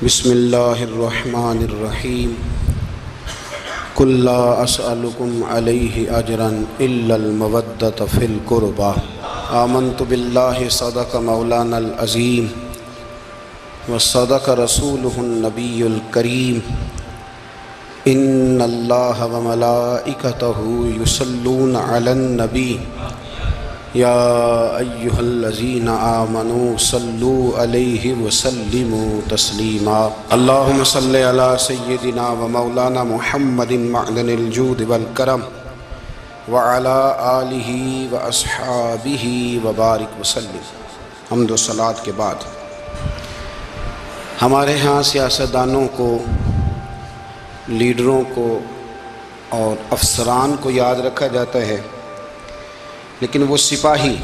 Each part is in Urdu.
بسم اللہ الرحمن الرحیم قل لا اسألکم علیہ اجرا الا المودۃ فی القربى آمنت باللہ صدق مولانا العظیم وصدق رسولہ النبی الکریم ان اللہ وملائکتہ یصلون علی النبی یا ایہا الذین آمنوا صلوا علیہ وسلموا تسلیما اللہم صلی علی سیدنا و مولانا محمد معدن الجود والکرم وعلی آلہ و اصحابہ وبارک وسلم۔ حمد و صلاۃ کے بعد ہمارے ہاں سیاستدانوں کو، لیڈروں کو اور افسران کو یاد رکھا جاتا ہے، لیکن وہ سپاہی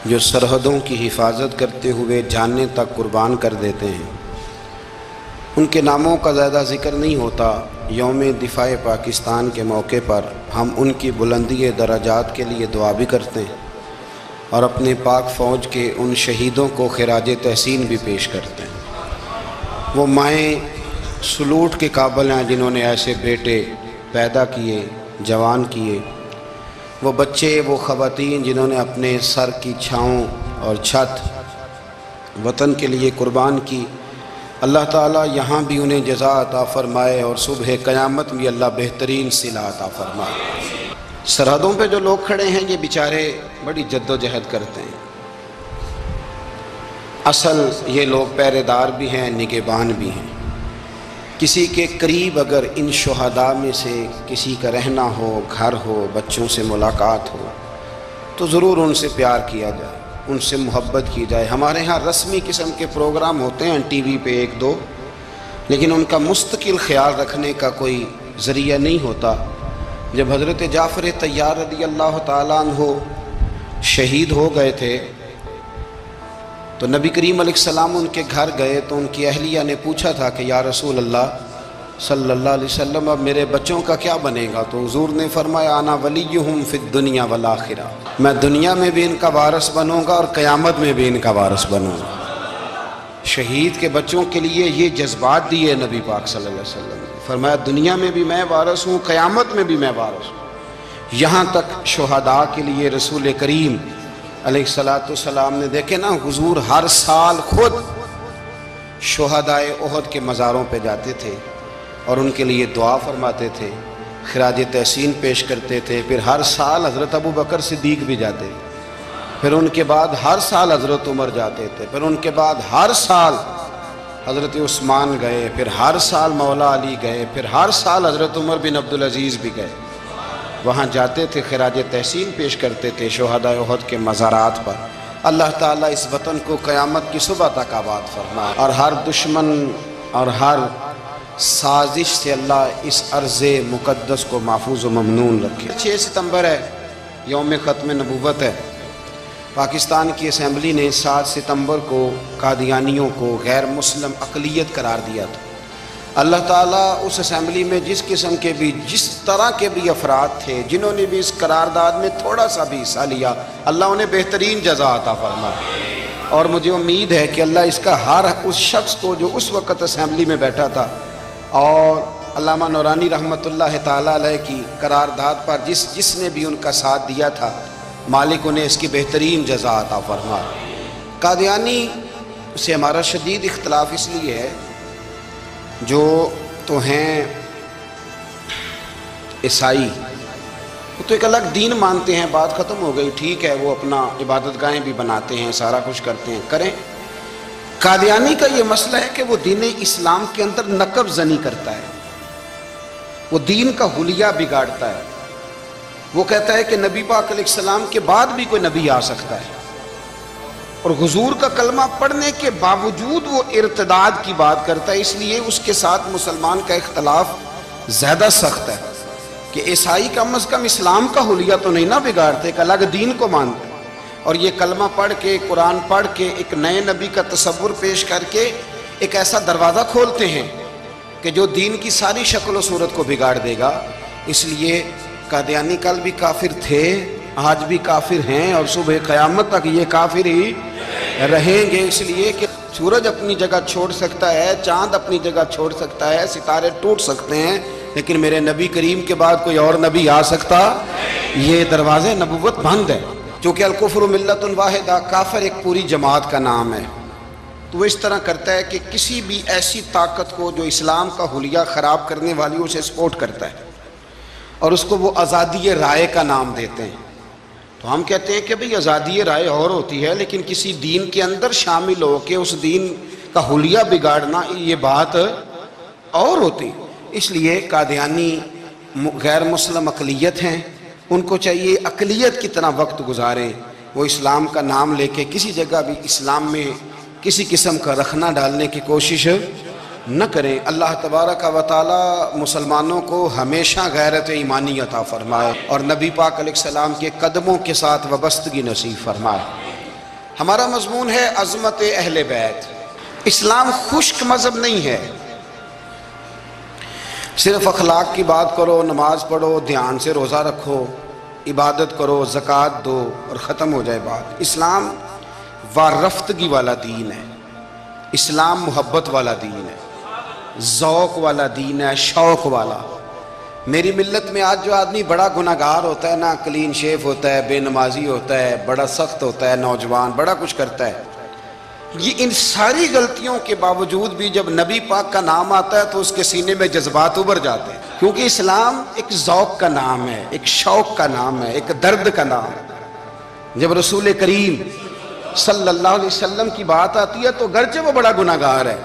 جو سرحدوں کی حفاظت کرتے ہوئے جانیں تک قربان کر دیتے ہیں، ان کے ناموں کا زیادہ ذکر نہیں ہوتا۔ یوم دفاع پاکستان کے موقع پر ہم ان کی بلندی درجات کے لیے دعا بھی کرتے ہیں اور اپنے پاک فوج کے ان شہیدوں کو خراج تحسین بھی پیش کرتے ہیں۔ وہ مائیں سلوٹ کے قابل ہیں جنہوں نے ایسے بیٹے پیدا کیے، جوان کیے، وہ بچے، وہ خواتین جنہوں نے اپنے سر کی چھاؤں اور چھت وطن کے لیے قربان کی۔ اللہ تعالیٰ یہاں بھی انہیں جزا عطا فرمائے اور صبح قیامت بھی اللہ بہترین صلہ عطا فرمائے۔ سرحدوں پہ جو لوگ کھڑے ہیں یہ بیچارے بڑی جد و جہد کرتے ہیں۔ اصل یہ لوگ پہرے دار بھی ہیں، نگہبان بھی ہیں۔ کسی کے قریب اگر ان شہداء میں سے کسی کا رہنا ہو، گھر ہو، بچوں سے ملاقات ہو تو ضرور ان سے پیار کیا جائے، ان سے محبت کی جائے۔ ہمارے ہاں رسمی قسم کے پروگرام ہوتے ہیں ٹی وی پہ ایک دو، لیکن ان کا مستقل خیال رکھنے کا کوئی ذریعہ نہیں ہوتا۔ جب حضرت جعفر طیار رضی اللہ تعالیٰ عنہ شہید ہو گئے تھے تو نبی کریم علیہ السلام ان کے گھر گئے تو ان کی اہلیہ نے پوچھا تھا کہ یا رسول اللہ صلی اللہ علیہ وسلم اب میرے بچوں کا کیا بنے گا؟ تو حضور نے فرمایا انا ولیہم فی الدنیا والآخرہ، میں دنیا میں بھی ان کا وارث بنوں گا اور قیامت میں بھی ان کا وارث بنوں گا۔ شہید کے بچوں کے لیے یہ جذبات دیے نبی پاک صلی اللہ علیہ وسلم نے، فرمایا دنیا میں بھی میں وارث ہوں، قیامت میں بھی میں وارث ہوں۔ یہاں تک شہداء کے لیے رسول کریم علیہ السلام نے دیکھے نا، حضور ہر سال خود شہداء احد کے مزاروں پہ جاتے تھے اور ان کے لیے دعا فرماتے تھے، خراج تحسین پیش کرتے تھے۔ پھر ہر سال حضرت ابو بکر صدیق بھی جاتے تھے، پھر ان کے بعد ہر سال حضرت عمر جاتے تھے، پھر ان کے بعد ہر سال حضرت عثمان گئے، پھر ہر سال مولا علی گئے، پھر ہر سال حضرت عمر بن عبدالعزیز بھی گئے۔ وہاں جاتے تھے، خراج تحسین پیش کرتے تھے شہداء احد کے مزارات پر۔ اللہ تعالیٰ اس وطن کو قیامت کی صبح تک آباد فرمائے اور ہر دشمن اور ہر سازش سے اللہ اس ارض مقدس کو محفوظ و ممنون رکھے۔ 6 ستمبر ہے، یوم ختم نبوت ہے۔ پاکستان کی اسمبلی نے 7 ستمبر کو قادیانیوں کو غیر مسلم اقلیت قرار دیا تھا۔ اللہ تعالیٰ اس اسمبلی میں جس قسم کے بھی، جس طرح کے بھی افراد تھے، جنہوں نے بھی اس قرارداد میں تھوڑا سا بھی حصہ لیا، اللہ انہیں بہترین جزا عطا فرمائے۔ اور مجھے امید ہے کہ اللہ اس کا ہر اس شخص کو جو اس وقت اسمبلی میں بیٹھا تھا اور علامہ نورانی رحمۃ اللہ تعالیٰ علیہ کی قرارداد پر جس نے بھی ان کا ساتھ دیا تھا، مالک انہیں اس کی بہترین جزا عطا فرمائے۔ قادیانی سے ہمارا شدید اختلاف اس لیے ہے، جو تو ہیں عیسائی، وہ تو ایک الگ دین مانتے ہیں، بات ختم ہو گئی، ٹھیک ہے، وہ اپنا عبادت گاہیں بھی بناتے ہیں، سارا کچھ کرتے ہیں، کریں۔ قادیانی کا یہ مسئلہ ہے کہ وہ دین اسلام کے اندر نقب زنی کرتا ہے، وہ دین کا حلیہ بگاڑتا ہے۔ وہ کہتا ہے کہ نبی پاک علیہ السلام کے بعد بھی کوئی نبی آ سکتا ہے، اور حضور کا کلمہ پڑھنے کے باوجود وہ ارتداد کی بات کرتا ہے۔ اس لیے اس کے ساتھ مسلمان کا اختلاف زیادہ سخت ہے کہ عیسائی کم از کم اسلام کا حلیہ تو نہیں نہ بگاڑتے، ایک الگ دین کو مانتے، اور یہ کلمہ پڑھ کے، قرآن پڑھ کے ایک نئے نبی کا تصور پیش کر کے ایک ایسا دروازہ کھولتے ہیں کہ جو دین کی ساری شکل و صورت کو بگاڑ دے گا۔ اس لیے قادیانی کل بھی کافر تھے، آج بھی کافر ہیں اور صبح قیامت تک یہ کافر ہی رہیں گے، اس لیے کہ سورج اپنی جگہ چھوڑ سکتا ہے، چاند اپنی جگہ چھوڑ سکتا ہے، ستارے ٹوٹ سکتے ہیں، لیکن میرے نبی کریم کے بعد کوئی اور نبی آ سکتا؟ یہ دروازے نبوت بند ہے۔ چونکہ الکفر ملت واحدہ، کافر ایک پوری جماعت کا نام ہے، تو وہ اس طرح کرتا ہے کہ کسی بھی ایسی طاقت کو جو اسلام کا حلیہ خراب کرنے والی اسے سپورٹ کرتا ہے، اور اس کو وہ آزادی رائے کا نام دیتے ہیں۔ تو ہم کہتے ہیں کہ بھئی آزادی رائے اور ہوتی ہے، لیکن کسی دین کے اندر شامل ہو کے اس دین کا حلیہ بگاڑنا یہ بات اور ہوتی۔ اس لیے قادیانی غیر مسلم اقلیت ہیں، ان کو چاہیے اقلیت کتنا وقت گزاریں، وہ اسلام کا نام لے کے کسی جگہ بھی اسلام میں کسی قسم کا رخنا ڈالنے کی کوشش نہ کریں۔ اللہ تبارک و تعالی مسلمانوں کو ہمیشہ غیرت ایمانی عطا فرمائے اور نبی پاک علیہ السلام کے قدموں کے ساتھ وابستگی نصیب فرمائے۔ ہمارا مضمون ہے عظمت اہل بیت۔ اسلام خشک مذہب نہیں ہے، صرف اخلاق کی بات کرو، نماز پڑھو، دھیان سے روزہ رکھو، عبادت کرو، زکوٰۃ دو اور ختم ہو جائے بات۔ اسلام وارفتگی والا دین ہے، اسلام محبت والا دین ہے، ذوق والا دین ہے، شوق والا۔ میری ملت میں آج جو آدمی بڑا گناہگار ہوتا ہے نا، کلین شیف ہوتا ہے، بے نمازی ہوتا ہے، بڑا سخت ہوتا ہے، نوجوان بڑا کچھ کرتا ہے، یہ ان ساری غلطیوں کے باوجود بھی جب نبی پاک کا نام آتا ہے تو اس کے سینے میں جذبات ابھر جاتے ہیں، کیونکہ اسلام ایک ذوق کا نام ہے، ایک شوق کا نام ہے، ایک درد کا نام ہے۔ جب رسول کریم صلی اللہ علیہ وسلم کی بات آتی ہے تو گرچہ وہ بڑا گناہگار ہے،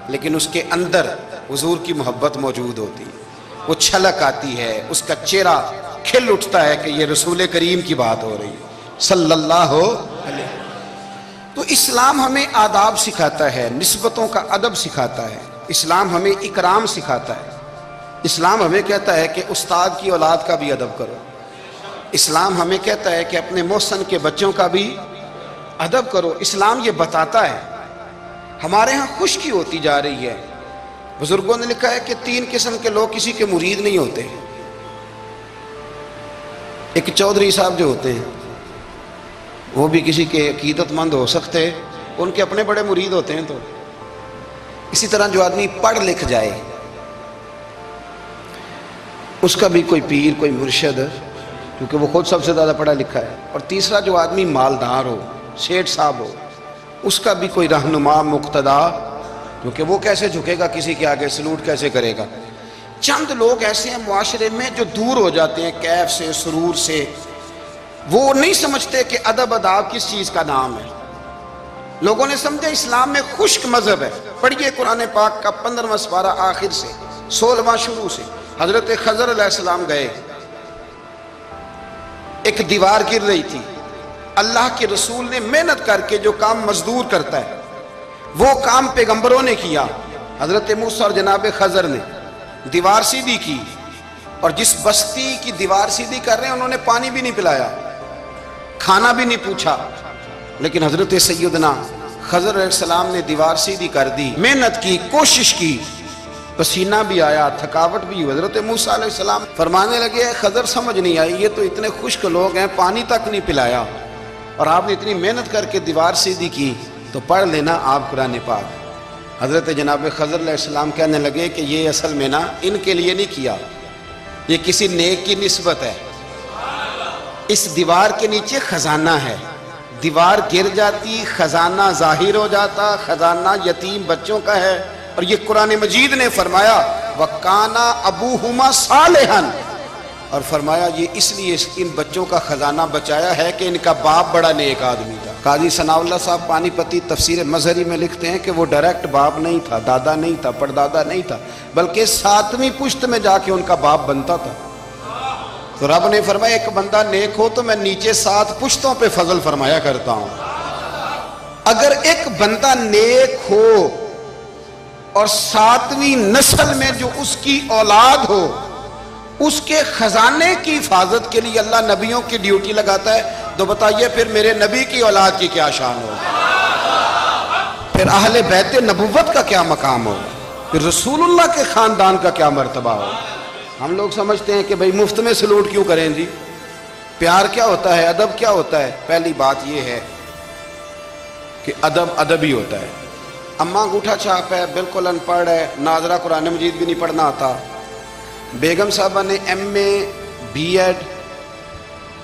لیکن اس کے اندر حضور کی محبت موجود ہوتی ہے، وہ چھلک آتی ہے، اس کا چہرہ کھل اٹھتا ہے کہ یہ رسول کریم کی بات ہو رہی ہے صلی اللہ علیہ۔ تو اسلام ہمیں آداب سکھاتا ہے، نسبتوں کا ادب سکھاتا ہے، اسلام ہمیں اکرام سکھاتا ہے، اسلام ہمیں کہتا ہے کہ استاد کی اولاد کا بھی ادب کرو، اسلام ہمیں کہتا ہے کہ اپنے محسن کے بچوں کا بھی ادب کرو۔ اسلام یہ بتاتا ہے۔ ہمارے ہاں خشکی ہوتی جا رہی ہے، بزرگوں نے لکھا ہے کہ 3 قسم کے لوگ کسی کے مرید نہیں ہوتے۔ ایک چودھری صاحب جو ہوتے ہیں وہ بھی کسی کے عقیدت مند ہو سکتے، ان کے اپنے بڑے مرید ہوتے ہیں۔ تو اسی طرح جو آدمی پڑھ لکھ جائے اس کا بھی کوئی پیر، کوئی مرشد، کیونکہ وہ خود سب سے زیادہ پڑھا لکھا ہے۔ اور تیسرا جو آدمی مالدار ہو، سیٹھ صاحب ہو، اس کا بھی کوئی رہنما، مقتدا، کیونکہ وہ کیسے جھکے گا کسی کے آگے، سلوٹ کیسے کرے گا۔ چند لوگ ایسے ہیں معاشرے میں جو دور ہو جاتے ہیں کیف سے، سرور سے، وہ نہیں سمجھتے کہ ادب اداب کس چیز کا نام ہے۔ لوگوں نے سمجھا اسلام میں خشک مذہب ہے۔ پڑھیے قرآن پاک کا 15واں سپارہ آخر سے، 16واں شروع سے۔ حضرت خضر علیہ السلام گئے، ایک دیوار گر رہی تھی، اللہ کے رسول نے محنت کر کے جو کام مزدور کرتا ہے وہ کام پیغمبروں نے کیا۔ حضرت موسیٰ اور جناب خضر نے دیوار سیدھی کی، اور جس بستی کی دیوار سیدھی کر رہے ہیں انہوں نے پانی بھی نہیں پلایا، کھانا بھی نہیں پوچھا، لیکن حضرت سیدنا خضر علیہ السلام نے دیوار سیدھی کر دی، محنت کی، کوشش کی، پسینہ بھی آیا، تھکاوٹ بھی ہوئی۔ حضرت موسیٰ علیہ السلام فرمانے لگے خضر سمجھ نہیں آئی، یہ تو اتنے خشک لوگ ہیں، پانی تک نہیں پلایا، اور آپ نے اتنی محنت کر کے دیوار سیدھی کی، تو پڑھ لینا آپ قرآن پاک۔ حضرت جناب خضر علیہ السلام کہنے لگے کہ یہ اصل میں نا ان کے لیے نہیں کیا، یہ کسی نیک کی نسبت ہے، اس دیوار کے نیچے خزانہ ہے، دیوار گر جاتی، خزانہ ظاہر ہو جاتا، خزانہ یتیم بچوں کا ہے۔ اور یہ قرآن مجید نے فرمایا وَقَانَ أَبُوهُمَا صَالِحًا، اور فرمایا یہ اس لیے ان بچوں کا خزانہ بچایا ہے کہ ان کا باپ بڑا نیک آدمی تھا۔ قاضی ثناء اللہ صاحب پانی پتی تفسیر مظہری میں لکھتے ہیں کہ وہ ڈائریکٹ باپ نہیں تھا، دادا نہیں تھا، پردادا نہیں تھا، بلکہ 7ویں پشت میں جا کے ان کا باپ بنتا تھا۔ تو رب نے فرمایا ایک بندہ نیک ہو تو میں نیچے 7 پشتوں پہ فضل فرمایا کرتا ہوں۔ اگر ایک بندہ نیک ہو اور 7ویں نسل میں جو اس کی اولاد ہو، اس کے خزانے کی حفاظت کے لیے اللہ نبیوں کی ڈیوٹی لگاتا ہے، تو بتائیے پھر میرے نبی کی اولاد کی کیا شان ہوگی، پھر اہل بیت نبوت کا کیا مقام ہوگا، پھر رسول اللہ کے خاندان کا کیا مرتبہ ہوگا۔ ہم لوگ سمجھتے ہیں کہ بھئی مفت میں سلوٹ کیوں کریں جی، پیار کیا ہوتا ہے، ادب کیا ہوتا ہے۔ پہلی بات یہ ہے کہ ادب ادب ہی ہوتا ہے. اماں انگوٹھا چھاپ ہے، بالکل ان پڑھ ہے، ناظرہ قرآن مجید بھی نہیں پڑھنا آتا. بیگم صاحبہ نے MA B.Ed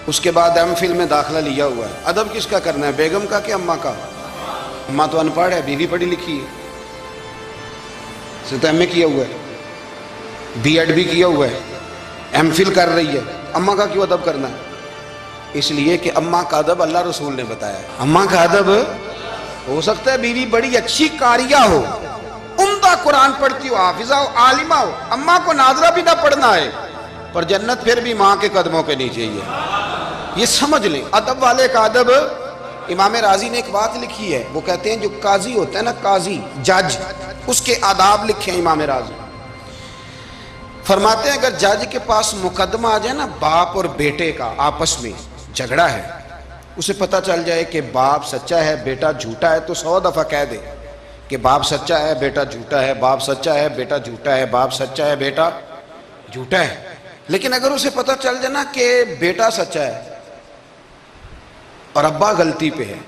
اس کے بعد MPhil میں داخلہ لیا ہوا ہے. ادب کس کا کرنا ہے، بیگم کا کہ اماں کا؟ اماں تو ان پڑھ ہے، بیوی پڑھی لکھی ہے، اسے تو MA کیا ہوا ہے، B.Ed بھی کیا ہوا ہے، MPhil کر رہی ہے. اماں کا کیوں ادب کرنا ہے؟ اس لیے کہ اماں کا ادب اللہ رسول نے بتایا ہے. اماں کا ادب ہو سکتا ہے بیوی بڑی اچھی قاریہ ہو، عمدہ قرآن پڑھتی ہو، حافظہ ہو، عالمہ ہو، اماں کو ناظرہ بھی نہ پڑھنا ہے، پر جنت پھر بھی ماں کے قدموں کے نیچے ہی ہے. یہ سمجھ لیں ادب والے کا ادب. امام راضی نے ایک بات لکھی ہے، وہ کہتے ہیں جو قاضی ہوتا ہے نا، قاضی جج، اس کے آداب لکھے ہیں امام راضی. فرماتے ہیں اگر جج کے پاس مقدمہ آ جائے نا باپ اور بیٹے کا آپس میں جھگڑا ہے، اسے پتہ چل جائے کہ باپ سچا ہے بیٹا جھوٹا ہے، تو 100 دفعہ کہہ دے کہ باپ سچا ہے بیٹا جھوٹا ہے، باپ سچا ہے بیٹا جھوٹا ہے، باپ سچا ہے بیٹا جھوٹا ہے. لیکن اگر اسے پتہ چل جائے نا کہ بیٹا سچا ہے اور ابا غلطی پہ ہے،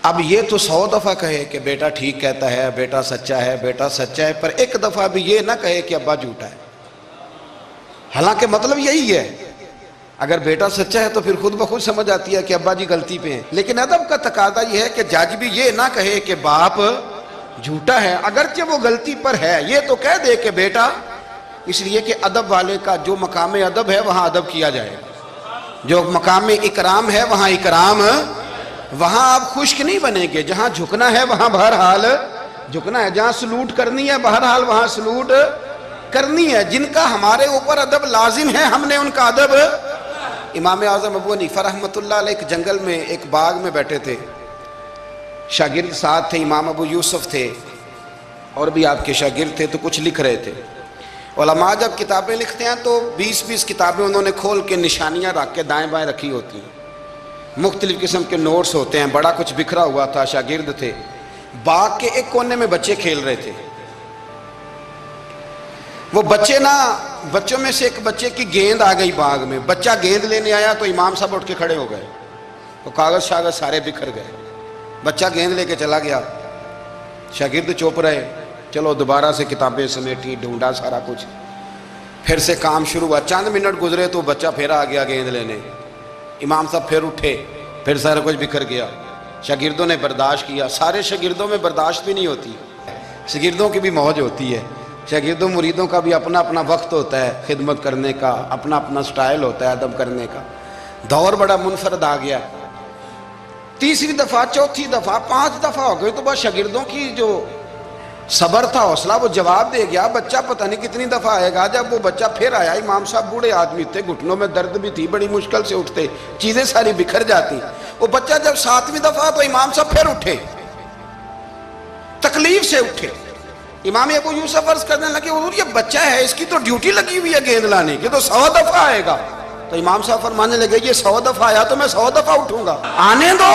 اب یہ تو 100 دفعہ کہے کہ بیٹا ٹھیک کہتا ہے، بیٹا سچا ہے، بیٹا سچا ہے، پر ایک دفعہ بھی یہ نہ کہے کہ ابا جھوٹا ہے. حالانکہ مطلب یہی ہے، اگر بیٹا سچا ہے تو پھر خود بخود سمجھ آتی ہے کہ ابا جی غلطی پہ ہیں. لیکن ادب کا تقاضا یہ ہے کہ جج بھی یہ نہ کہے کہ باپ جھوٹا ہے، اگرچہ وہ غلطی پر ہے، یہ تو کہہ دے کہ بیٹا. اس لیے کہ ادب والے کا جو مقام ادب ہے وہاں ادب کیا جائے گا، جو مقام اکرام ہے وہاں اکرام. وہاں آپ خشک نہیں بنیں گے، جہاں جھکنا ہے وہاں بہرحال جھکنا ہے، جہاں سلوٹ کرنی ہے بہرحال وہاں سلوٹ کرنی ہے. جن کا ہمارے اوپر ادب لازم ہے ہم نے ان کا ادب. امام اعظم ابو حنیفہ رحمۃ اللہ علیہ ایک جنگل میں ایک باغ میں بیٹھے تھے، شاگرد ساتھ تھے، امام ابو یوسف تھے اور بھی آپ کے شاگرد تھے، تو کچھ لکھ رہے تھے. علماء جب کتابیں لکھتے ہیں تو 20 کتابیں انہوں نے کھول کے نشانیاں رکھ کے دائیں بائیں رکھی ہوتی ہیں، مختلف قسم کے نوٹس ہوتے ہیں، بڑا کچھ بکھرا ہوا تھا. شاگرد تھے، باغ کے ایک کونے میں بچے کھیل رہے تھے. وہ بچوں میں سے ایک بچے کی گیند آ گئی باغ میں، بچہ گیند لینے آیا تو امام صاحب اٹھ کے کھڑے ہو گئے، تو کاغذ شاغذ سارے بکھر گئے. بچہ گیند لے کے چلا گیا، شاگرد چوپ رہے. چلو دوبارہ سے کتابیں سمیٹی، ڈھونڈا سارا کچھ، پھر سے کام شروع ہوا. چند منٹ گزرے تو بچہ پھر آ گیا گیند لینے. امام صاحب پھر اٹھے، پھر سارا کچھ بکھر گیا. شاگردوں نے برداشت کیا. سارے شاگردوں میں برداشت بھی نہیں ہوتی، شاگردوں کی بھی موج ہوتی ہے. شاگردوں مریدوں کا بھی اپنا اپنا وقت ہوتا ہے خدمت کرنے کا، اپنا اپنا سٹائل ہوتا ہے ادب کرنے کا. دور بڑا منفرد آ گیا. تیسری دفعہ، چوتھی دفعہ، 5 دفعہ ہو گئی تو بس شاگردوں کی جو صبر تھا، حوصلہ، وہ جواب دے گیا. بچہ پتہ نہیں کتنی دفعہ آئے گا. جب وہ بچہ پھر آیا، امام صاحب بوڑھے آدمی تھے، گھٹنوں میں درد بھی تھی، بڑی مشکل سے اٹھتے، چیزیں ساری بکھر جاتی. وہ بچہ جب 7ویں دفعہ تو امام صاحب پھر اٹھے، تکلیف سے اٹھے. امام ابو یوسف عرض کرنے لگے حضور یہ بچہ ہے، اس کی تو ڈیوٹی لگی ہوئی ہے گیند لانے کی، تو 100 دفعہ آئے گا. تو امام صاحب فرمانے لگے یہ 100 دفعہ آیا تو میں 100 دفعہ اٹھوں گا، آنے دو.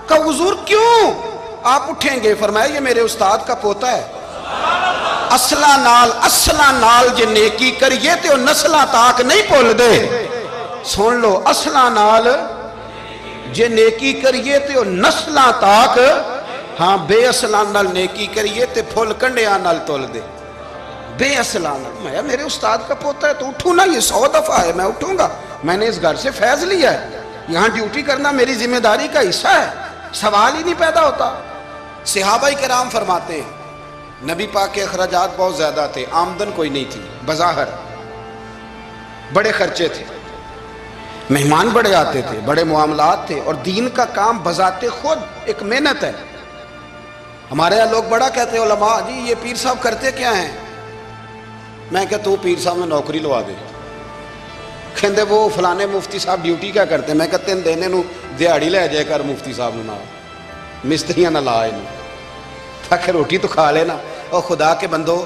کہ حضور کیوں آپ اٹھیں گے؟ فرمایا یہ میرے استاد کا پوتا ہے. اصلا نال جے نیکی کریے تے نسلاں تاک نہیں بھول دے. سن لو، اصلا نال جے نیکی کریے تے نسلاں تاک، ہاں بے اصلاں نال نیکی کریے تے پھول کنڈیاں نال تول دے. بے اصلاں نال، میں میرے استاد کا پوتا ہے تو اٹھوں نا، یہ 100 دفعہ ہے میں اٹھوں گا، میں نے اس گھر سے فیض لیا ہے، یہاں ڈیوٹی کرنا میری ذمہ داری کا حصہ ہے، سوال ہی نہیں پیدا ہوتا. صحابہ کرام فرماتے ہیں نبی پاک کے اخراجات بہت زیادہ تھے، آمدن کوئی نہیں تھی، بظاہر بڑے خرچے تھے، مہمان بڑے آتے تھے، بڑے معاملات تھے، اور دین کا کام بذات خود ایک محنت ہے. ہمارے یہاں لوگ بڑا کہتے ہیں علماء جی یہ پیر صاحب کرتے کیا ہیں؟ میں کہتا ہوں پیر صاحب میں نوکری لوا دے. کہندے وہ فلانے مفتی صاحب ڈیوٹی کیا کرتے ہیں؟ میں کہتے ہیں دینے نو دیہاڑی لے جائے کر مفتی صاحب نو، مستریاں نہ لا انہوں تاکہ روٹی تو کھا لینا. اور خدا کے بندو،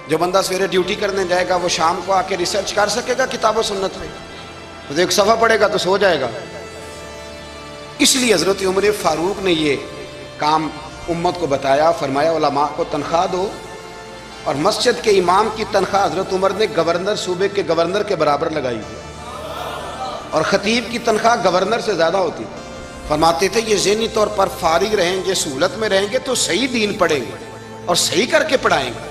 جو بندہ سویرے ڈیوٹی کرنے جائے گا وہ شام کو آ کے ریسرچ کر سکے گا کتاب و سنت میں؟ تو ایک صفحہ پڑھے گا تو سو جائے گا. اس لیے حضرت عمر فاروق نے یہ کام امت کو بتایا، فرمایا علماء کو تنخواہ دو. اور مسجد کے امام کی تنخواہ حضرت عمر نے گورنر، صوبے کے گورنر کے برابر لگائی تھی، اور خطیب کی تنخواہ گورنر سے زیادہ ہوتی تھی. فرماتے تھے یہ ذہنی طور پر فارغ رہیں گے، سہولت میں رہیں گے تو صحیح دین پڑھیں گے اور صحیح کر کے پڑھائیں گے۔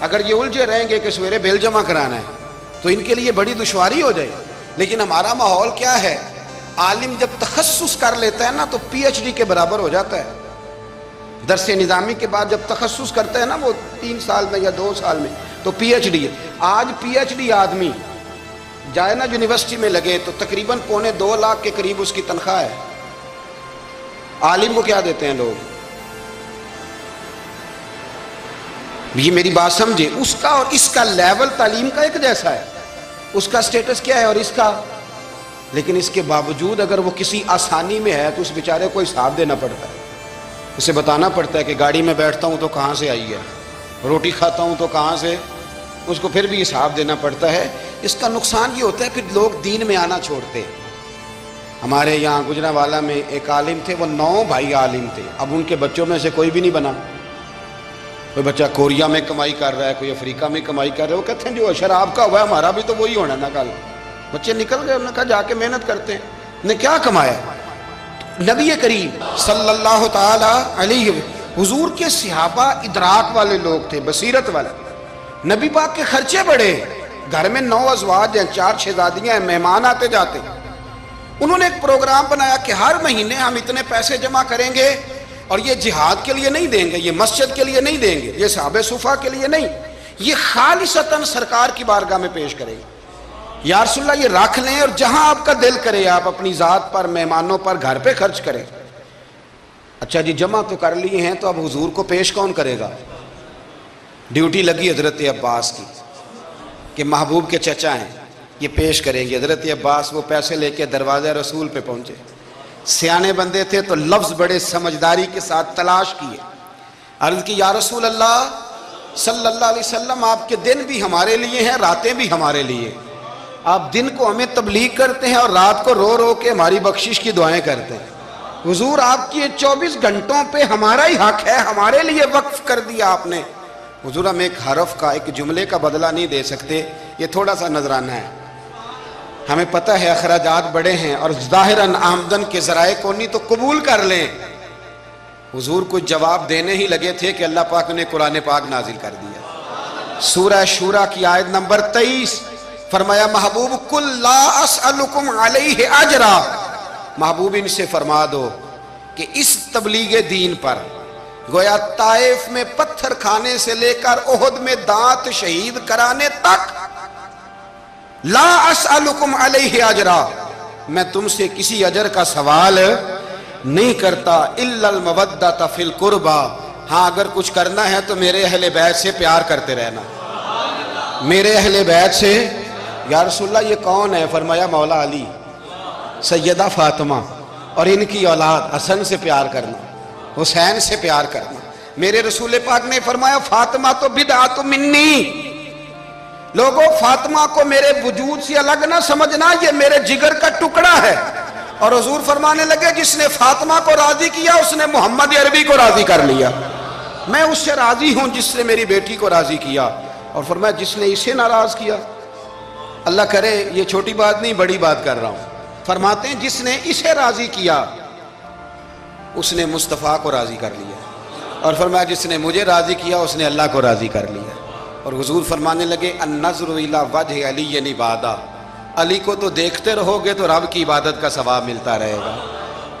اگر یہ الجھے رہیں گے کہ سویرے بل جمع کرانا ہے تو ان کے لیے بڑی دشواری ہو جائے۔ لیکن ہمارا ماحول کیا ہے، عالم جب تخصص کر لیتا ہے نا تو پی ایچ ڈی کے برابر ہو جاتا ہے۔ درس نظامی کے بعد جب تخصص کرتا ہے نا وہ 3 سال میں یا 2 سال میں تو پی ایچ ڈی ہے۔ آج پی ایچ ڈی آدمی جائے نا یونیورسٹی میں لگے تو تقریباً 2.25 لاکھ کے قریب اس کی تنخواہ ہے۔ عالم کو کیا دیتے ہیں لوگ؟ یہ میری بات سمجھے، اس کا اور اس کا لیول تعلیم کا ایک جیسا ہے، اس کا سٹیٹس کیا ہے اور اس کا، لیکن اس کے باوجود اگر وہ کسی آسانی میں ہے تو اس بیچارے کو حساب دینا پڑتا ہے، اسے بتانا پڑتا ہے کہ گاڑی میں بیٹھتا ہوں تو کہاں سے آئی ہے، روٹی کھاتا ہوں تو کہاں سے، اس کو پھر بھی حساب دینا پڑتا ہے۔ اس کا نقصان یہ ہوتا ہے پھر لوگ دین میں آنا چھوڑتے ہیں۔ ہمارے یہاں گجرانوالہ میں ایک عالم تھے، وہ 9 بھائی عالم تھے، اب ان کے بچوں میں سے کوئی بھی نہیں بنا۔ کوئی بچہ کوریا میں کمائی کر رہا ہے، کوئی افریقہ میں کمائی کر رہا ہے، وہ کہتے ہیں جو شراب کا ہوا ہے ہمارا بھی تو وہی ہونا نا کل۔ بچے نکل گئے، انہوں نے کہا جا کے محنت کرتے ہیں، نے کیا کمایا؟ نبی کریم صلی اللہ تعالی علیہ حضور کے صحابہ ادراک والے لوگ تھے، بصیرت والے۔ نبی پاک کے خرچے بڑے، گھر میں 9 ازواج ہیں، 4 شہزادیاں ہیں، مہمان آتے جاتے۔ انہوں نے ایک پروگرام بنایا کہ ہر مہینے ہم اتنے پیسے جمع کریں گے اور یہ جہاد کے لیے نہیں دیں گے، یہ مسجد کے لیے نہیں دیں گے، یہ صحابہ صفا کے لیے نہیں، یہ خالصتاً سرکار کی بارگاہ میں پیش کریں گے۔ یا رسول اللہ یہ رکھ لیں اور جہاں آپ کا دل کرے آپ اپنی ذات پر، مہمانوں پر، گھر پہ خرچ کریں۔ اچھا جی جمع تو کر لیے ہیں تو اب حضور کو پیش کون کرے گا؟ ڈیوٹی لگی حضرت عباس کی کہ محبوب کے چچا ہیں، یہ پیش کریں گے۔ حضرت عباس وہ پیسے لے کے دروازہ رسول پہ پہنچے، سیانے بندے تھے تو لفظ بڑے سمجھداری کے ساتھ تلاش کیے، عرض کی یا رسول اللہ صلی اللہ علیہ وسلم آپ کے دن بھی ہمارے لیے ہیں، راتیں بھی ہمارے لیے، آپ دن کو ہمیں تبلیغ کرتے ہیں اور رات کو رو رو کے ہماری بخشش کی دعائیں کرتے ہیں، حضور آپ کی 24 گھنٹوں پہ ہمارا ہی حق ہے، ہمارے لیے وقف کر دیا آپ نے۔ حضور ہم ایک حرف کا، ایک جملے کا بدلہ نہیں دے سکتے، یہ تھوڑا سا نذرانہ ہے، ہمیں پتہ ہے اخراجات بڑے ہیں اور ظاہراً آمدن کے ذرائع کو نہیں تو قبول کر لیں۔ حضور کو جواب دینے ہی لگے تھے کہ اللہ پاک نے قرآن پاک نازل کر دیا، سورہ شورى کی آیت نمبر 23، فرمایا محبوب قل لا اسألکم علیہ اجرا، محبوب ان سے فرما دو کہ اس تبلیغ دین پر گویا طائف میں پتھر کھانے سے لے کر احد میں دانت شہید کرانے تک، لا اسألکم علیہ اجرا، میں تم سے کسی اجر کا سوال نہیں کرتا، الا المودۃ فی القربى، ہاں اگر کچھ کرنا ہے تو میرے اہل بیت سے پیار کرتے رہنا، میرے اہل بیت سے۔ یا رسول اللہ یہ کون ہے؟ فرمایا مولا علی، سیدہ فاطمہ اور ان کی اولاد حسن سے پیار کرنا، حسین سے پیار کرنا۔ میرے رسول پاک نے فرمایا فاطمہ تو بدعۃ منی، لوگوں فاطمہ کو میرے وجود سے الگ نہ سمجھنا، یہ میرے جگر کا ٹکڑا ہے۔ اور حضور فرمانے لگے جس نے فاطمہ کو راضی کیا اس نے محمد عربی کو راضی کر لیا، میں اس سے راضی ہوں جس نے میری بیٹی کو راضی کیا۔ اور فرمایا جس نے اسے ناراض کیا، اللہ کرے یہ چھوٹی بات نہیں بڑی بات کر رہا ہوں، فرماتے ہیں جس نے اسے راضی کیا اس نے مصطفیٰ کو راضی کر لیا، اور فرمایا جس نے مجھے راضی کیا اس نے اللہ کو راضی کر لیا۔ اور حضور فرمانے لگے النظر الی وجہ علی عبادہ، علی کو تو دیکھتے رہو گے تو رب کی عبادت کا ثواب ملتا رہے گا۔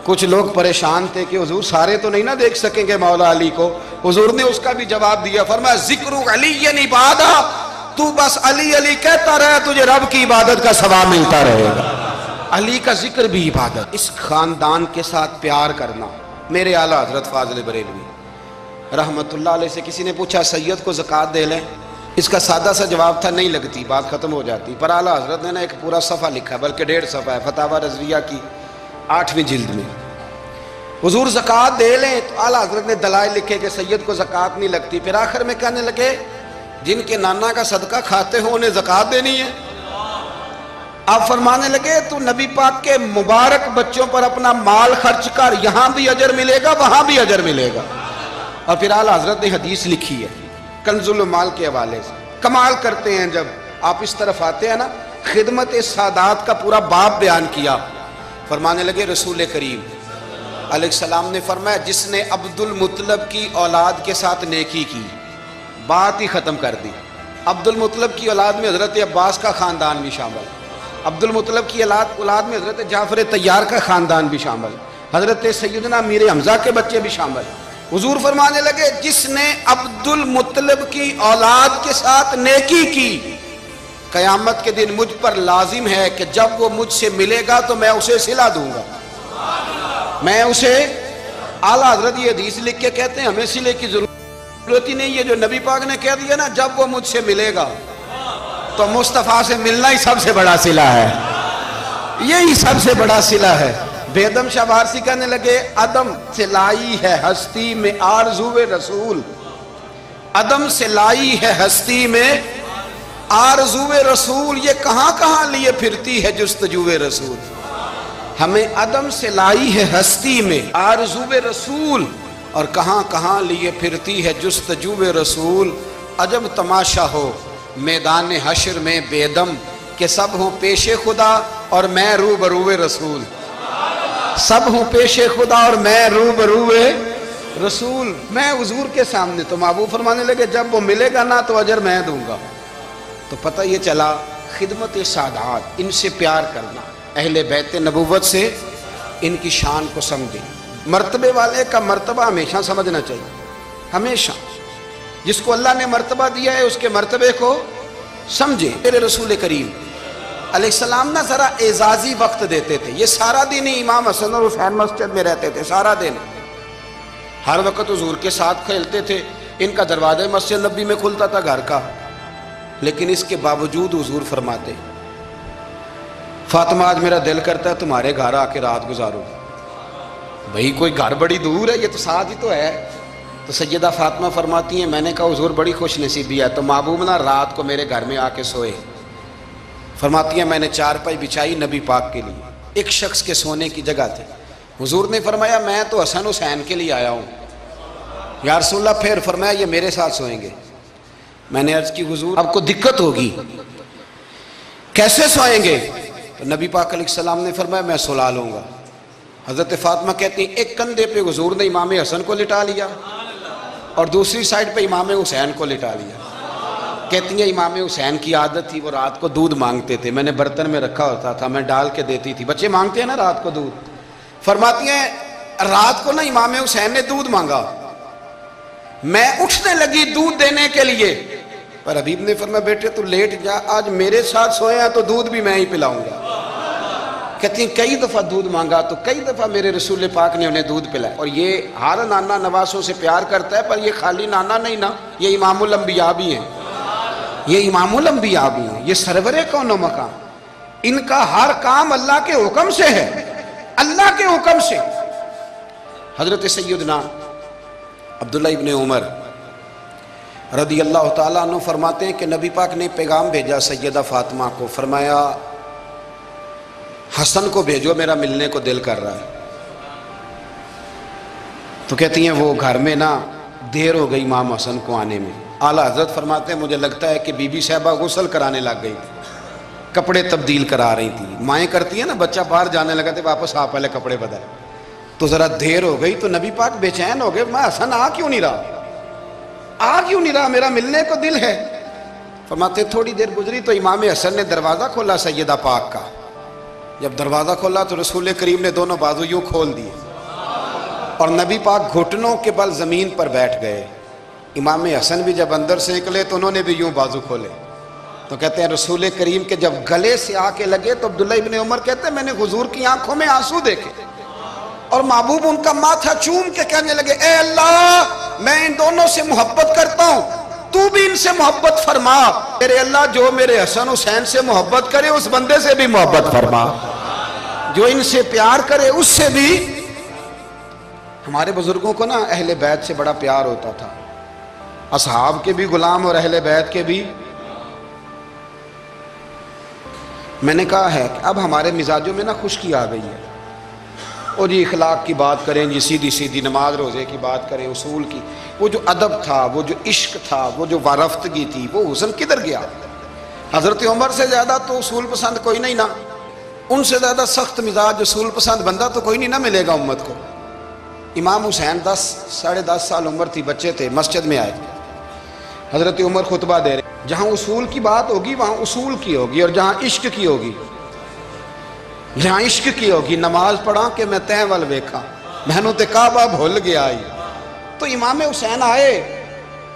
کچھ لوگ پریشان تھے کہ حضور سارے تو نہیں نہ دیکھ سکیں گے مولا علی کو، حضور نے اس کا بھی جواب دیا، فرمایا ذکر علی عبادہ، تو بس علی علی کہتا رہے تجھے رب کی عبادت کا ثواب ملتا رہے گا۔ علی کا ذکر بھی عبادت، اس خاندان کے ساتھ پیار کرنا۔ میرے اعلیٰ حضرت فاضل بریلوی رحمت اللہ علیہ سے کسی نے پوچھا سید کو زکوٰۃ دے لیں؟ اس کا سادہ سا جواب تھا نہیں لگتی، بات ختم ہو جاتی، پر اعلیٰ حضرت نے ایک پورا صفحہ لکھا، بلکہ 1.5 صفحہ ہے، فتاوی رضویہ کی 8ویں جلد میں۔ حضور زکوٰۃ دے لیں تو اعلیٰ حضرت نے دلائل لکھے کہ سید کو زکوٰۃ نہیں لگتی، پھر آخر میں کہنے لگے جن کے نانا کا صدقہ کھاتے ہو انہیں زکوٰۃ دینی ہے۔ آپ فرمانے لگے تو نبی پاک کے مبارک بچوں پر اپنا مال خرچ کر، یہاں بھی اجر ملے گا وہاں بھی اجر ملے گا۔ اور پھر اعلیٰ حضرت نے حدیث لکھی ہے کنز المال کے حوالے سے، کمال کرتے ہیں جب آپ اس طرف آتے ہیں نا، خدمت سادات کا پورا باب بیان کیا، فرمانے لگے رسول کریم علیہ السلام نے فرمایا جس نے عبد المطلب کی اولاد کے ساتھ نیکی کی، بات ہی ختم کر دی۔ عبد المطلب کی اولاد میں حضرت عباس کا خاندان بھی شامل، عبد المطلب کی اولاد میں حضرت جعفر طیار کا خاندان بھی شامل، حضرت سیدنا امیر حمزہ کے بچے بھی شامل۔ حضور فرمانے لگے جس نے عبد المطلب کی اولاد کے ساتھ نیکی کی، قیامت کے دن مجھ پر لازم ہے کہ جب وہ مجھ سے ملے گا تو میں اسے صلہ دوں گا، میں اسے۔ اعلیٰ حضرت یہ حدیث لکھ کے کہتے ہیں ہمیں صلے کی ضرورت ہی نہیں، یہ جو نبی پاک نے کہہ دیا نا جب وہ مجھ سے ملے گا، تو مصطفیٰ سے ملنا ہی سب سے بڑا صلہ ہے، یہی سب سے بڑا صلہ ہے۔ بیدم شاہ بارسی کہنے لگے عدم سے لائی ہے ہستی میں آرزو رسول، عدم سے لائی ہے ہستی میں آرزو رسول، یہ کہاں کہاں لیے پھرتی ہے جستجو رسول۔ ہمیں عدم سے لائی ہے ہستی میں آرزو رسول، اور کہاں کہاں لیے پھرتی ہے جستجو رسول۔ عجب تماشا ہو میدان حشر میں بیدم کہ سب ہوں پیش خدا اور میں روبرو رسول، سب ہوں پیش خدا اور میں روبرو رسول۔ میں حضور کے سامنے، تو محبوب فرمانے لگے جب وہ ملے گا نا تو اجر میں دوں گا۔ تو پتہ یہ چلا خدمت سادات، ان سے پیار کرنا، اہل بیت نبوت سے ان کی شان کو سمجھیں۔ مرتبے والے کا مرتبہ ہمیشہ سمجھنا چاہیے، ہمیشہ جس کو اللہ نے مرتبہ دیا ہے اس کے مرتبے کو سمجھے۔ میرے رسول کریم علیہ السلام نا ذرا اعزازی وقت دیتے تھے، یہ سارا دن ہی امام حسن اور حسین مسجد میں رہتے تھے، سارا دن ہر وقت حضور کے ساتھ کھیلتے تھے، ان کا دروازہ مسجد نبی میں کھلتا تھا گھر کا، لیکن اس کے باوجود حضور فرماتے فاطمہ آج میرا دل کرتا ہے تمہارے گھر آ کے رات گزارو۔ بھئی کوئی گھر بڑی دور ہے، یہ تو ساتھ ہی تو ہے۔ تو سیدہ فاطمہ فرماتی ہیں میں نے کہا حضور بڑی خوش نصیبی ہے تو محبوب نا رات کو میرے گھر میں آ کے سوئے۔ فرماتی ہیں میں نے چارپائی بچھائی نبی پاک کے لیے، ایک شخص کے سونے کی جگہ تھے۔ حضور نے فرمایا میں تو حسن حسین کے لیے آیا ہوں یا رسول اللہ، پھر فرمایا یہ میرے ساتھ سوئیں گے۔ میں نے عرض کی حضور اب کو دقت ہوگی، کیسے سوئیں گے؟ تو نبی پاک علیہ السلام نے فرمایا میں سلا لوں گا۔ حضرت فاطمہ کہتی ہیں ایک کندھے پہ حضور نے امام حسن کو لٹا لیا اور دوسری سائڈ پہ امام حسین کو لٹا لیا۔ کہتی ہیں امام حسین کی عادت تھی وہ رات کو دودھ مانگتے تھے، میں نے برتن میں رکھا ہوتا تھا، میں ڈال کے دیتی تھی، بچے مانگتے ہیں نا رات کو دودھ۔ فرماتی ہیں رات کو نا امام حسین نے دودھ مانگا، میں اٹھنے لگی دودھ دینے کے لیے، پر حبیب نے فرمایا بیٹے تو لیٹ جا، آج میرے ساتھ سویا تو دودھ بھی میں ہی پلاؤں گا۔ کہتی ہیں کئی دفعہ دودھ مانگا تو کئی دفعہ میرے رسول پاک نے انہیں دودھ پلایا۔ اور یہ ہر نانا نواسوں سے پیار کرتا ہے، پر یہ خالی نانا نہیں نا، یہ امام الانبیاء بھی ہیں، یہ امام الانبیاء بھی ہیں، یہ سرور کون و مقام، ان کا ہر کام اللہ کے حکم سے ہے، اللہ کے حکم سے۔ حضرت سیدنا عبداللہ ابن عمر رضی اللہ تعالیٰ عنہ فرماتے ہیں کہ نبی پاک نے پیغام بھیجا سیدہ فاطمہ کو، فرمایا حسن کو بھیجو میرا ملنے کو دل کر رہا ہے۔ تو کہتی ہیں وہ گھر میں نا دیر ہو گئی امام حسن کو آنے میں۔ اعلیٰ حضرت فرماتے ہیں مجھے لگتا ہے کہ بی بی صاحبہ غسل کرانے لگ گئی تھی، کپڑے تبدیل کرا رہی تھی، مائیں کرتی ہیں نا بچہ باہر جانے لگا تھے واپس آ پہلے کپڑے بدل، تو ذرا دیر ہو گئی تو نبی پاک بے چین ہو گئے، میں حسن آ کیوں نہیں رہا، میرا ملنے کو دل ہے۔ فرماتے تھوڑی دیر گزری تو امام حسن نے دروازہ کھولا سیدہ پاک کا، جب دروازہ کھولا تو رسول کریم نے دونوں بازو یوں کھول دیے اور نبی پاک گھٹنوں کے بل زمین پر بیٹھ گئے۔ امام حسن بھی جب اندر سے نکلے تو انہوں نے بھی یوں بازو کھولے، تو کہتے ہیں رسول کریم کے جب گلے سے آ کے لگے تو عبداللہ ابن عمر کہتے ہیں میں نے حضور کی آنکھوں میں آنسو دیکھے اور محبوب ان کا ماتھا چوم کے کہنے لگے اے اللہ میں ان دونوں سے محبت کرتا ہوں، تو بھی ان سے محبت فرما، میرے اللہ جو میرے حسن حسین سے محبت کرے اس بندے سے بھی محبت فرما، جو ان سے پیار کرے اس سے بھی۔ ہمارے بزرگوں کو نا اہل بیت سے بڑا پیار ہوتا تھا، اصحاب کے بھی غلام اور اہل بیت کے بھی۔ میں نے کہا ہے کہ اب ہمارے مزاجوں میں نا خشکی آ گئی ہے، اور یہ اخلاق کی بات کریں، یہ سیدھی سیدھی نماز روزے کی بات کریں، اصول کی، وہ جو ادب تھا، وہ جو عشق تھا، وہ جو وارفتگی تھی، وہ حسن کدھر گیا؟ حضرت عمر سے زیادہ تو اصول پسند کوئی نہیں نا، ان سے زیادہ سخت مزاج اصول پسند بندہ تو کوئی نہیں نہ ملے گا امت کو۔ امام حسین 10-10.5 سال عمر تھی، بچے تھے، مسجد میں آئے تھے۔ حضرت عمر خطبہ دے رہے، جہاں اصول کی بات ہوگی وہاں اصول کی ہوگی، اور جہاں عشق کی ہوگی، جہاں عشق کی ہوگی، نماز پڑھا کہ میں تین ول ویکھا مینوں تے کعبہ بھول گیا آئی۔ تو امام حسین آئے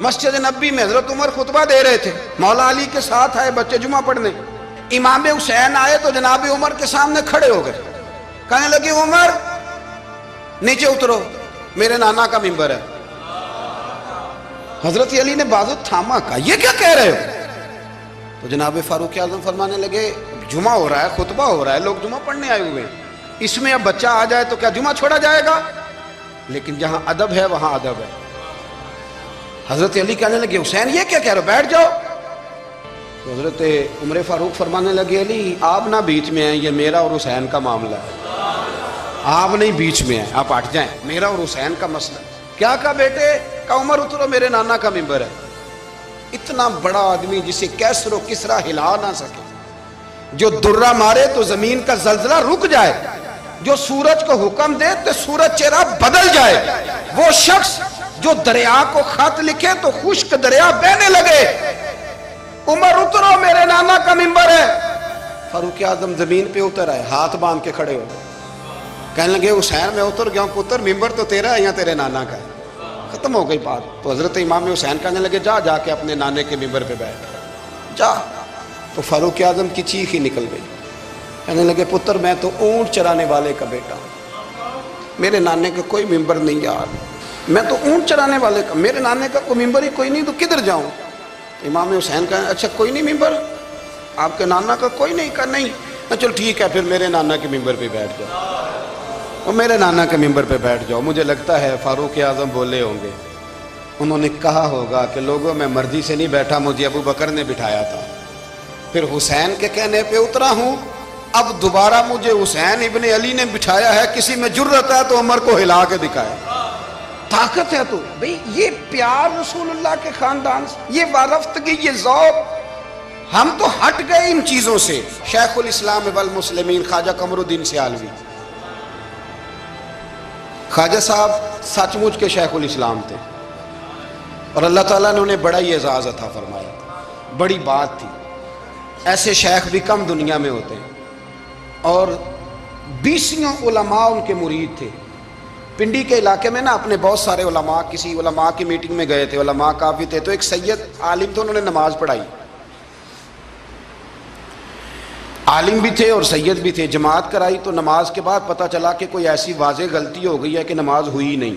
مسجد نبی میں، حضرت عمر خطبہ دے رہے تھے، مولا علی کے ساتھ آئے بچے جمعہ پڑھنے۔ امام حسین آئے تو جناب عمر کے سامنے کھڑے ہو گئے، کہنے لگے عمر نیچے اترو، میرے نانا کا ممبر ہے۔ حضرت علی نے بازو تھاما، کہا یہ کیا کہہ رہے ہو؟ تو جناب فاروق اعظم فرمانے لگے جمعہ ہو رہا ہے، خطبہ ہو رہا ہے، لوگ جمعہ پڑھنے آئے ہوئے ہیں، اس میں اب بچہ آ جائے تو کیا جمعہ چھوڑا جائے گا؟ لیکن جہاں ادب ہے وہاں ادب ہے۔ حضرت علی کہنے لگے حسین یہ کیا کہہ رہے ہو، بیٹھ جاؤ۔ تو حضرت عمر فاروق فرمانے لگے علی آپ نہ بیچ میں ہیں، یہ میرا اور حسین کا معاملہ ہے، آپ نہیں بیچ میں ہیں، آپ ہٹ جائیں، میرا اور حسین کا مسئلہ۔ کیا کہا بیٹے؟ کہا عمر اترو، میرے نانا کا ممبر ہے۔ اتنا بڑا آدمی جسے کیسر و کسرا ہلا نہ سکے، جو درہ مارے تو زمین کا زلزلہ رک جائے، جو سورج کو حکم دے تو سورج چہرہ بدل جائے، وہ شخص جو دریا کو خط لکھے تو خشک دریا بہنے لگے۔ عمر اترو، میرے نانا کا ممبر ہے۔ فاروق اعظم زمین پہ اتر آئے، ہاتھ باندھ کے کھڑے ہو، کہنے لگے حسین میں اتر گیا ہوں پتر، ممبر تو تیرا ہے یا تیرے نانا کا ہے؟ ختم ہو گئی بات۔ تو حضرت امام حسین کہنے لگے جا کے اپنے نانے کے ممبر پہ بیٹھ جا۔ تو فاروق اعظم کی چیخ ہی نکل گئی، کہنے لگے پتر میں تو اونٹ چرانے والے کا بیٹا ہوں، میرے نانے کا کوئی ممبر نہیں یار، میں تو اونٹ چرانے والے کا، میرے نانے کا کوئی ممبر ہی کوئی نہیں، تو کدھر جاؤں؟ امام حسین کہا اچھا کوئی نہیں ممبر آپ کے نانا کا کوئی نہیں؟ کہا نہیں۔ چل ٹھیک ہے پھر میرے نانا کے ممبر پہ بیٹھ جاؤ، اور میرے نانا کے ممبر پہ بیٹھ جاؤ۔ مجھے لگتا ہے فاروق اعظم بولے ہوں گے، انہوں نے کہا ہوگا کہ لوگوں میں مرضی سے نہیں بیٹھا، مجھے ابو بکر نے بٹھایا تھا، پھر حسین کے کہنے پہ اترا ہوں، اب دوبارہ مجھے حسین ابن علی نے بٹھایا ہے، کسی میں جرت ہے تو عمر کو ہلا کے دکھائے، طاقت ہے تو بھئی یہ پیار رسول اللہ کے خاندان سے، یہ وارفتگی، یہ ذوق، ہم تو ہٹ گئے ان چیزوں سے۔ شیخ الاسلام والمسلمین خواجہ قمر الدین سیالوی، خواجہ صاحب سچ مچ کے شیخ الاسلام تھے، اور اللہ تعالیٰ نے انہیں بڑا ہی اعزاز عطا فرمایا، بڑی بات تھی، ایسے شیخ بھی کم دنیا میں ہوتے ہیں، اور 20 علماء ان کے مرید تھے۔ پنڈی کے علاقے میں نا اپنے بہت سارے علماء، کسی علماء کی میٹنگ میں گئے تھے، علماء کافی تھے، تو ایک سید عالم تھے، انہوں نے نماز پڑھائی، عالم بھی تھے اور سید بھی تھے، جماعت کرائی، تو نماز کے بعد پتہ چلا کہ کوئی ایسی واضح غلطی ہو گئی ہے کہ نماز ہوئی نہیں۔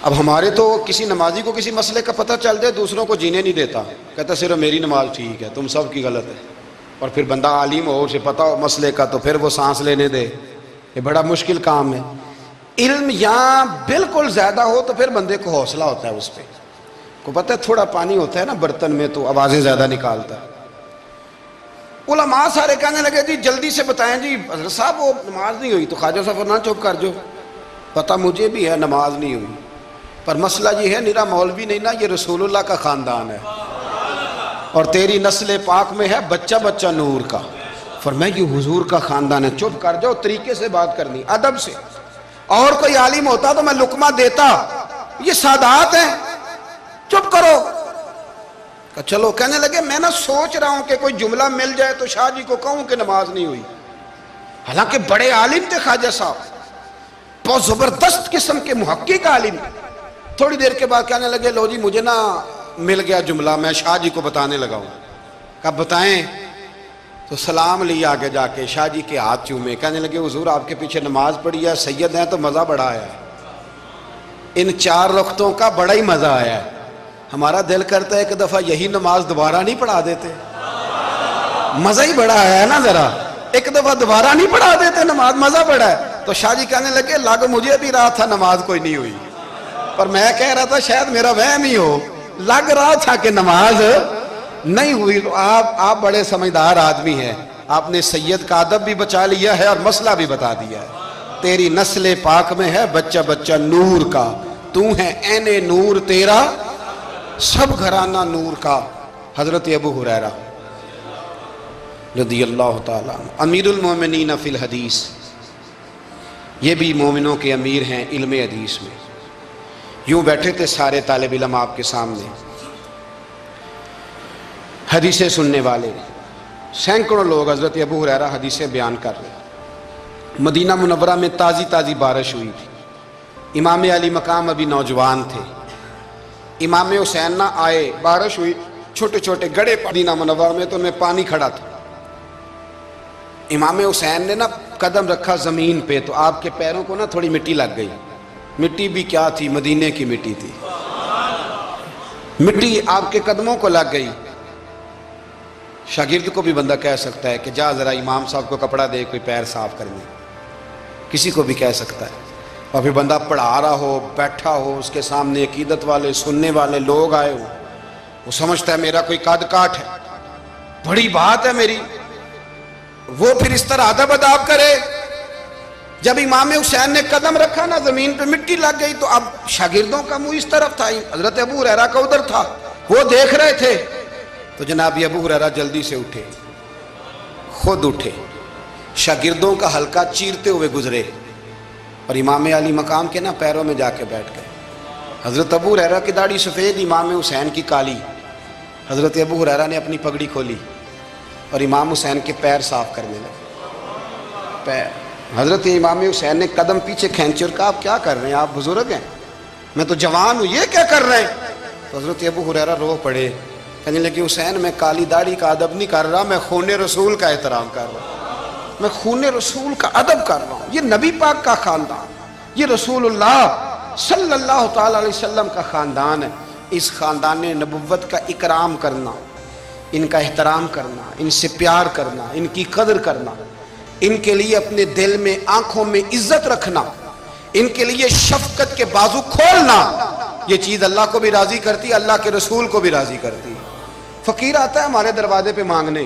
اب ہمارے تو کسی نمازی کو کسی مسئلے کا پتہ چل جائے دوسروں کو جینے نہیں دیتا، کہتا صرف میری نماز ٹھیک ہے، تم سب کی غلط ہے، اور پھر بندہ عالم ہو، اسے پتہ ہو مسئلے کا، تو پھر وہ سانس لینے دے، یہ بڑا مشکل کام ہے۔ علم یہاں بالکل زیادہ ہو تو پھر بندے کو حوصلہ ہوتا ہے، اس پہ کو پتہ ہے تھوڑا پانی ہوتا ہے نا برتن میں تو آوازیں زیادہ نکالتا ہے۔ علماء سارے کہنے لگے جی جلدی سے بتائیں جی حضرت صاحب وہ نماز نہیں ہوئی، تو خواجہ صاحب فرمایا چپ کر جو، پتہ مجھے بھی ہے نماز نہیں ہوئی، پر مسئلہ یہ ہے میرا مولوی نہیں نا، یہ رسول اللہ کا خاندان ہے، اور تیری نسل پاک میں ہے بچہ بچہ نور کا، فرمایا یہ حضور کا خاندان ہے، چپ کر جاؤ، طریقے سے بات کرنی، ادب سے، اور کوئی عالم ہوتا تو میں لقمہ دیتا، یہ سادات ہیں، چپ کرو۔ چلو کہنے لگے میں نہ سوچ رہا ہوں کہ کوئی جملہ مل جائے تو شاہ جی کو کہوں کہ نماز نہیں ہوئی، حالانکہ بڑے عالم تھے خواجہ صاحب، بہت زبردست قسم کے محقق عالم تھے۔ تھوڑی دیر کے بعد کہنے لگے لو جی مجھے نا مل گیا جملہ، میں شاہ جی کو بتانے لگا ہوں۔ کب بتائیں؟ تو سلام لیا آگے جا کے، شاہ جی کے ہاتھ چومے، کہنے لگے حضور آپ کے پیچھے نماز پڑھی ہے، سید ہیں تو مزہ بڑا آیا ہے، ان 4 رکعتوں کا بڑا ہی مزہ آیا ہے، ہمارا دل کرتا ہے ایک دفعہ یہی نماز دوبارہ نہیں پڑھا دیتے، مزہ ہی بڑا آیا ہے نا، ذرا ایک دفعہ دوبارہ نہیں پڑھا دیتے نماز، مزہ بڑا ہے۔ تو شاہ جی کہنے لگے لگ مجھے بھی رہا تھا نماز کوئی نہیں ہوئی، پر میں کہہ رہا تھا شاید میرا وہم ہی ہو، لگ رہا تھا کہ نماز نہیں ہوئی۔ تو آپ بڑے سمجھدار آدمی ہیں، آپ نے سید کا ادب بھی بچا لیا ہے اور مسئلہ بھی بتا دیا ہے، تیری نسل پاک میں ہے بچہ بچہ نور کا، تو ہے عین نور تیرا سب گھرانہ نور کا۔ حضرت ابو ہریرہ رضی اللہ تعالیٰ عنہ امیر المومنین فی الحدیث، یہ بھی مومنوں کے امیر ہیں علم حدیث میں۔ یوں بیٹھے تھے سارے طالب علم آپ کے سامنے، حدیثیں سننے والے سینکڑوں لوگ، حضرت ابو ہریرہ حدیثیں بیان کر رہے۔ مدینہ منورہ میں تازی تازی بارش ہوئی تھی، امام علی مقام ابھی نوجوان تھے، امام حسین نہ آئے، بارش ہوئی، چھوٹے چھوٹے گڑھے مدینہ منورہ میں تو ان میں پانی کھڑا تھا۔ امام حسین نے نا قدم رکھا زمین پہ تو آپ کے پیروں کو نا تھوڑی مٹی لگ گئی۔ مٹی بھی کیا تھی؟ مدینے کی مٹی تھی، مٹی آپ کے قدموں کو لگ گئی۔ شاگرد کو بھی بندہ کہہ سکتا ہے کہ جا ذرا امام صاحب کو کپڑا دے، کوئی پیر صاف کرنے، کسی کو بھی کہہ سکتا ہے۔ اور پھر بندہ پڑھا رہا ہو، بیٹھا ہو، اس کے سامنے عقیدت والے سننے والے لوگ آئے ہو، وہ سمجھتا ہے میرا کوئی قد کاٹ ہے، بڑی بات ہے میری، وہ پھر اس طرح ادب اداب کرے۔ جب امام حسین نے قدم رکھا نا زمین پہ مٹی لگ گئی تو اب شاگردوں کا منہ اس طرف تھا، حضرت ابو ہریرہ کا ادھر تھا، وہ دیکھ رہے تھے۔ تو جناب ابو ہریرہ جلدی سے اٹھے، خود اٹھے، شاگردوں کا حلقہ چیرتے ہوئے گزرے اور امام علی مقام کے نا پیروں میں جا کے بیٹھ گئے۔ حضرت ابو ہریرہ کی داڑھی سفید، امام حسین کی کالی۔ حضرت ابو ہریرہ نے اپنی پگڑی کھولی اور امام حسین کے پیر صاف کرنے لگے۔ پیر حضرت امام حسین نے قدم پیچھے کھینچے اور کہا آپ کیا کر رہے ہیں؟ آپ بزرگ ہیں، میں تو جوان ہوں، یہ کیا کر رہے ہیں؟ تو حضرت ابو ہریرہ رو پڑے، کہنے لگے حسین میں کالی داڑھی کا ادب نہیں کر رہا، میں خون رسول کا احترام کر رہا ہوں، میں خون رسول کا ادب کر رہا ہوں۔ یہ نبی پاک کا خاندان، یہ رسول اللہ صلی اللہ تعالی علیہ وسلم کا خاندان ہے۔ اس خاندان نبوت کا اکرام کرنا، ان کا احترام کرنا، ان سے پیار کرنا، ان کی قدر کرنا، ان کے لیے اپنے دل میں آنکھوں میں عزت رکھنا، ان کے لیے شفقت کے بازو کھولنا، یہ چیز اللہ کو بھی راضی کرتی ہے، اللہ کے رسول کو بھی راضی کرتی ہے۔ فقیر آتا ہے ہمارے دروازے پہ مانگنے،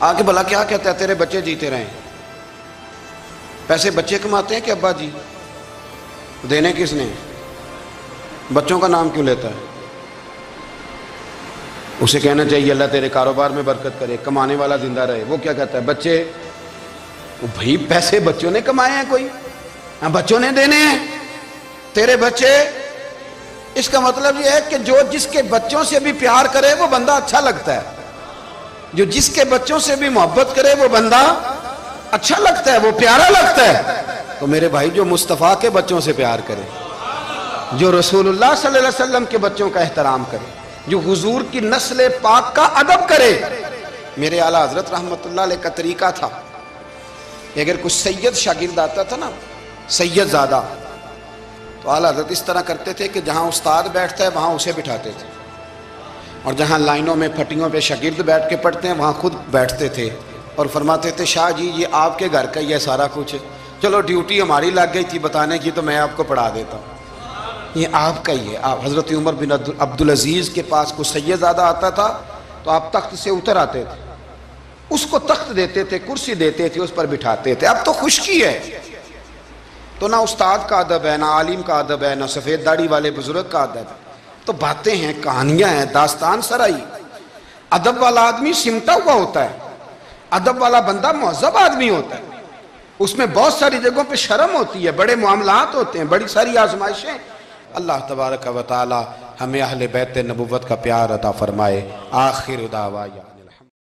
آگے بھلا کیا کہتا ہے؟ تیرے بچے جیتے رہیں۔ پیسے بچے کماتے ہیں کہ ابا جی؟ دینے کس نے؟ بچوں کا نام کیوں لیتا ہے؟ اسے کہنا چاہیے اللہ تیرے کاروبار میں برکت کرے، کمانے والا زندہ رہے۔ وہ کیا کہتا ہے؟ بچے، بھائی پیسے بچوں نے کمائے ہیں، کوئی ہاں بچوں نے دینے ہیں، تیرے بچے۔ اس کا مطلب یہ ہے کہ جو جس کے بچوں سے بھی پیار کرے وہ بندہ اچھا لگتا ہے، جو جس کے بچوں سے بھی محبت کرے وہ بندہ اچھا لگتا ہے، وہ پیارا لگتا ہے۔ تو میرے بھائی جو مصطفیٰ کے بچوں سے پیار کرے، جو رسول اللہ صلی اللہ علیہ وسلم کے بچوں کا احترام کرے، جو حضور کی نسل پاک کا ادب کرے۔ میرے اعلیٰ حضرت رحمت اللہ علیہ کا طریقہ تھا کہ اگر کچھ سید شاگرد آتا تھا نا، سید زادہ، تو اعلیٰ حضرت اس طرح کرتے تھے کہ جہاں استاد بیٹھتا ہے وہاں اسے بٹھاتے تھے، اور جہاں لائنوں میں پھٹیوں پہ شاگرد بیٹھ کے پڑھتے ہیں وہاں خود بیٹھتے تھے، اور فرماتے تھے شاہ جی یہ آپ کے گھر کا ہی ہے سارا کچھ، چلو ڈیوٹی ہماری لگ گئی تھی بتانے کی تو میں آپ کو پڑھا دیتا ہوں، یہ آپ کا ہی ہے۔ آپ حضرت عمر بن عبدالعزیز کے پاس کوئی سید زادہ آتا تھا تو آپ تخت سے اتر آتے تھے، اس کو تخت دیتے تھے، کرسی دیتے تھے، اس پر بٹھاتے تھے۔ اب تو خشکی ہے، تو نہ استاد کا ادب ہے، نہ عالم کا ادب ہے، نہ سفید داڑھی والے بزرگ کا ادب ہے، تو باتیں ہیں، کہانیاں ہیں، داستان سرائی۔ ادب والا آدمی سمٹا ہوا ہوتا ہے، ادب والا بندہ مہذب آدمی ہوتا ہے، اس میں بہت ساری جگہوں پہ شرم ہوتی ہے، بڑے معاملات ہوتے ہیں، بڑی ساری آزمائشیں۔ اللہ تبارک و تعالی ہمیں اہل بیت نبوت کا پیار عطا فرمائے۔ آخر دعوانا